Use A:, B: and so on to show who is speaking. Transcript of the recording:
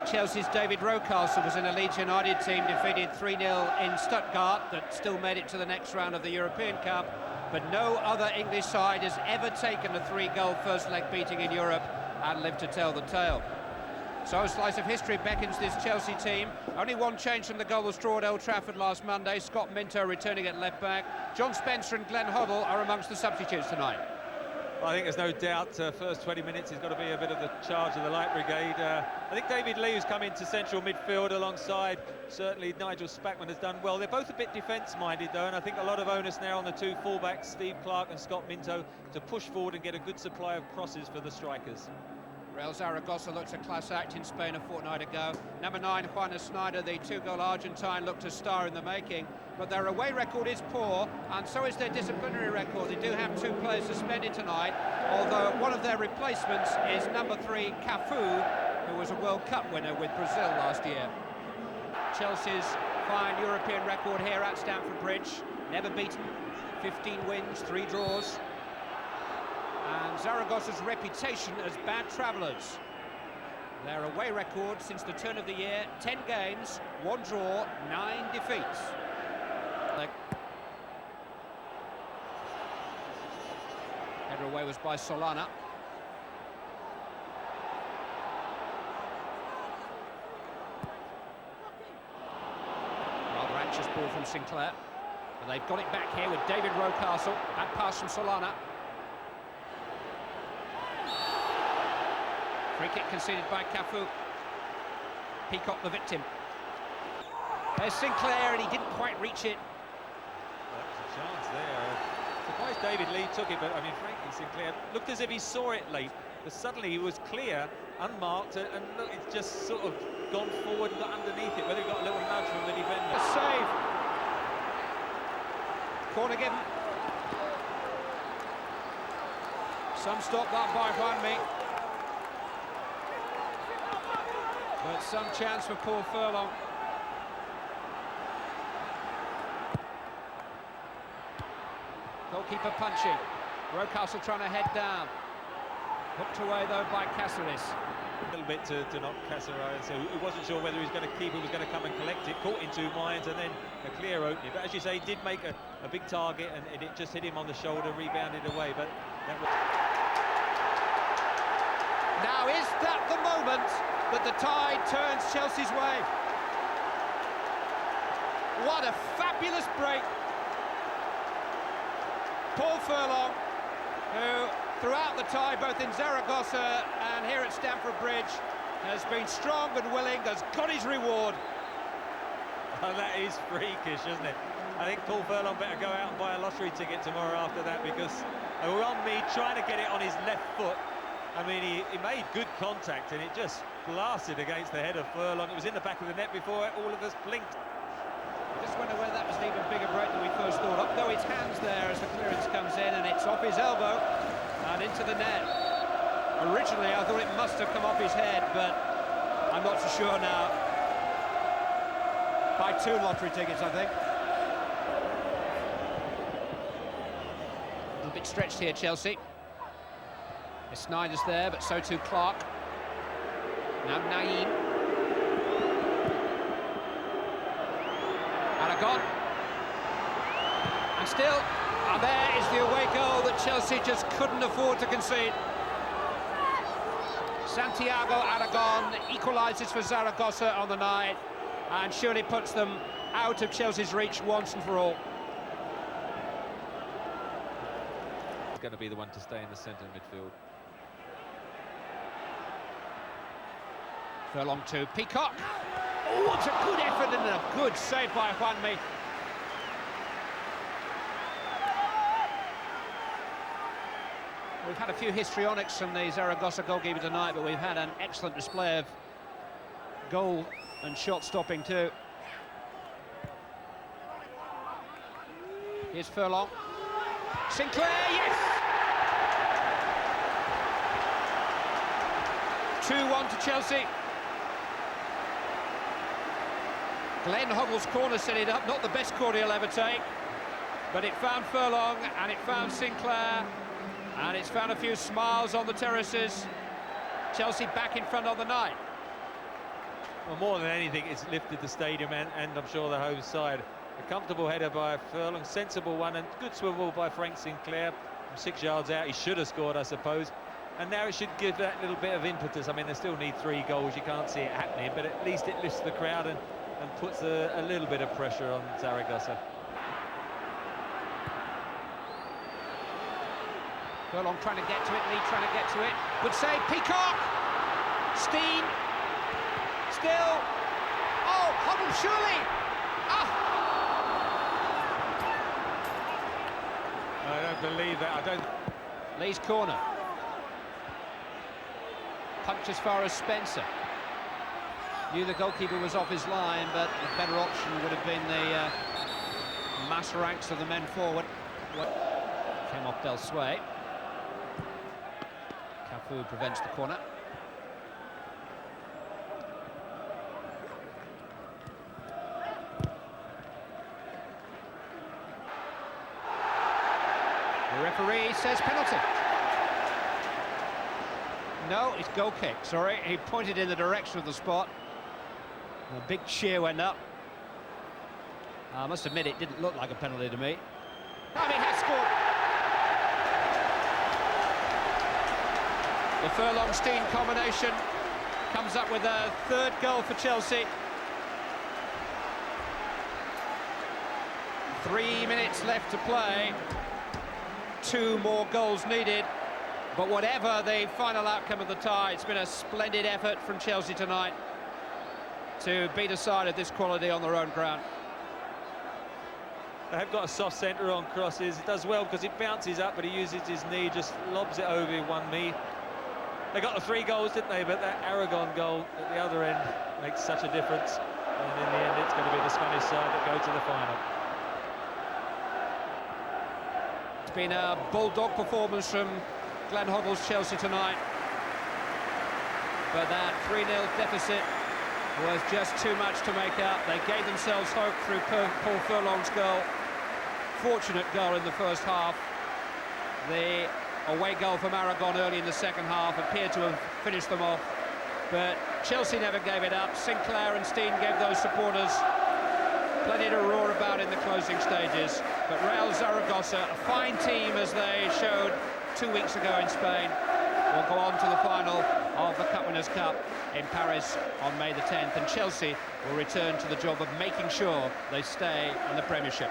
A: Chelsea's David Rocastle was in a Leeds United team defeated 3-0 in Stuttgart that still made it to the next round of the European Cup, but no other English side has ever taken a 3-goal first leg beating in Europe and lived to tell the tale. So a slice of history beckons this Chelsea team. Only one change from the goalless draw at Old Trafford last Monday. Scott Minto returning at left back. John Spencer and Glenn Hoddle are amongst the substitutes tonight.
B: I think there's no doubt first 20 minutes has got to be a bit of the charge of the Light Brigade. I think David Lee, who's come into central midfield alongside, certainly Nigel Spackman, has done well. They're both a bit defence-minded though, and I think a lot of onus now on the two fullbacks, Steve Clarke and Scott Minto, to push forward and get a good supply of crosses for the strikers.
A: Real Zaragoza looked a class act in Spain a fortnight ago. Number 9, Juan Snyder, the 2-goal Argentine, looked a star in the making. But their away record is poor, and so is their disciplinary record. They do have 2 players suspended tonight, although one of their replacements is number 3, Cafu, who was a World Cup winner with Brazil last year. Chelsea's fine European record here at Stamford Bridge. Never beaten, 15 wins, 3 draws. And Zaragoza's reputation as bad travellers. Their away record since the turn of the year, 10 games, 1 draw, 9 defeats. Header away was by Solana. Rather anxious ball from Sinclair. But they've got it back here with David Rocastle. That pass from Solana. Free kick conceded by Cafu. Peacock the victim. There's Sinclair, and he didn't quite reach it.
B: Well, that was a chance there. Surprised David Lee took it, but I mean, frankly, Sinclair looked as if he saw it late. But suddenly he was clear, unmarked, and look, it's just sort of gone forward and got underneath it. Whether he got a little nudge from the defender.
A: A save. Corner given. Some stop that by Juanmi. But some chance for Paul Furlong. Goalkeeper punching. Rocastle trying to head down. Hooked away though by Cáceres.
B: A little bit to knock Cáceres, so he wasn't sure whether he was going to keep it, was going to come and collect it. Caught in 2 minds and then a clear opening. But as you say, he did make a big target and it just hit him on the shoulder, rebounded away. But that was...
A: Now is that the moment that the tide turns Chelsea's way? What a fabulous break. Paul Furlong, who throughout the tie, both in Zaragoza and here at Stamford Bridge, has been strong and willing, has got his reward.
B: Oh, that is freakish, isn't it? I think Paul Furlong better go out and buy a lottery ticket tomorrow after that, because they were on me trying to get it on his left foot. I mean, he made good contact and it just blasted against the head of Furlong. It was in the back of the net before all of us blinked.
A: I just wonder whether that was an even bigger break than we first thought. Up go his hands there as the clearance comes in, and it's off his elbow and into the net. Originally I thought it must have come off his head, but I'm not so sure now. Buy 2 lottery tickets, I think. A little bit stretched here, Chelsea. Snyder's there, but so too Clarke. Now Naeem. Aragon. And still, and there is the away goal that Chelsea just couldn't afford to concede. Santiago Aragon equalises for Zaragoza on the night and surely puts them out of Chelsea's reach once and for all.
B: It's going to be the one to stay in the centre midfield.
A: Furlong to Peacock. Oh, what a good effort and a good save by Juanmi. We've had a few histrionics from the Zaragoza goalkeeper tonight, but we've had an excellent display of goal and shot stopping too. Here's Furlong. Sinclair, yes! 2-1 to Chelsea. Glenn Hoddle's corner set it up, not the best corner he'll ever take, but it found Furlong and it found Sinclair, and it's found a few smiles on the terraces. Chelsea back in front of the night.
B: Well, more than anything, it's lifted the stadium and I'm sure the home side. A comfortable header by Furlong, sensible one, and good swivel by Frank Sinclair from 6 yards out. He should have scored, I suppose. And now it should give that little bit of impetus. I mean, they still need 3 goals. You can't see it happening, but at least it lifts the crowd and puts a little bit of pressure on Zaragoza.
A: Furlong trying to get to it, Lee trying to get to it. Good save, Peacock! Steen! Still! Oh, Hoddle surely! Ah!
B: I don't believe that. I don't.
A: Lee's corner. Punch as far as Spencer. Knew the goalkeeper was off his line, but the better option would have been the mass ranks of the men forward. What came off Del Sway. Cafu prevents the corner. The referee says penalty. No, it's goal kick, sorry. He pointed in the direction of the spot. A big cheer went up. I must admit, it didn't look like a penalty to me. And he has scored. The Furlong-Steen combination comes up with a 3rd goal for Chelsea. 3 minutes left to play. 2 more goals needed. But whatever the final outcome of the tie, it's been a splendid effort from Chelsea tonight to beat a side of this quality on their own ground.
B: They have got a soft centre on crosses. It does well because it bounces up, but he uses his knee, just lobs it over one knee. They got the 3 goals, didn't they? But that Aragon goal at the other end makes such a difference. And in the end, it's going to be the Spanish side that go to the final.
A: It's been a bulldog performance from Glenn Hoddle's Chelsea tonight. But that 3-0 deficit was just too much to make up. They gave themselves hope through Paul Furlong's goal. Fortunate goal in the first half. The away goal from Aragon early in the second half appeared to have finished them off. But Chelsea never gave it up. Sinclair and Steen gave those supporters plenty to roar about in the closing stages. But Real Zaragoza, a fine team as they showed 2 weeks ago in Spain, will go on to the final of the Cup Winners' Cup in Paris on May the 10th, and Chelsea will return to the job of making sure they stay in the Premiership.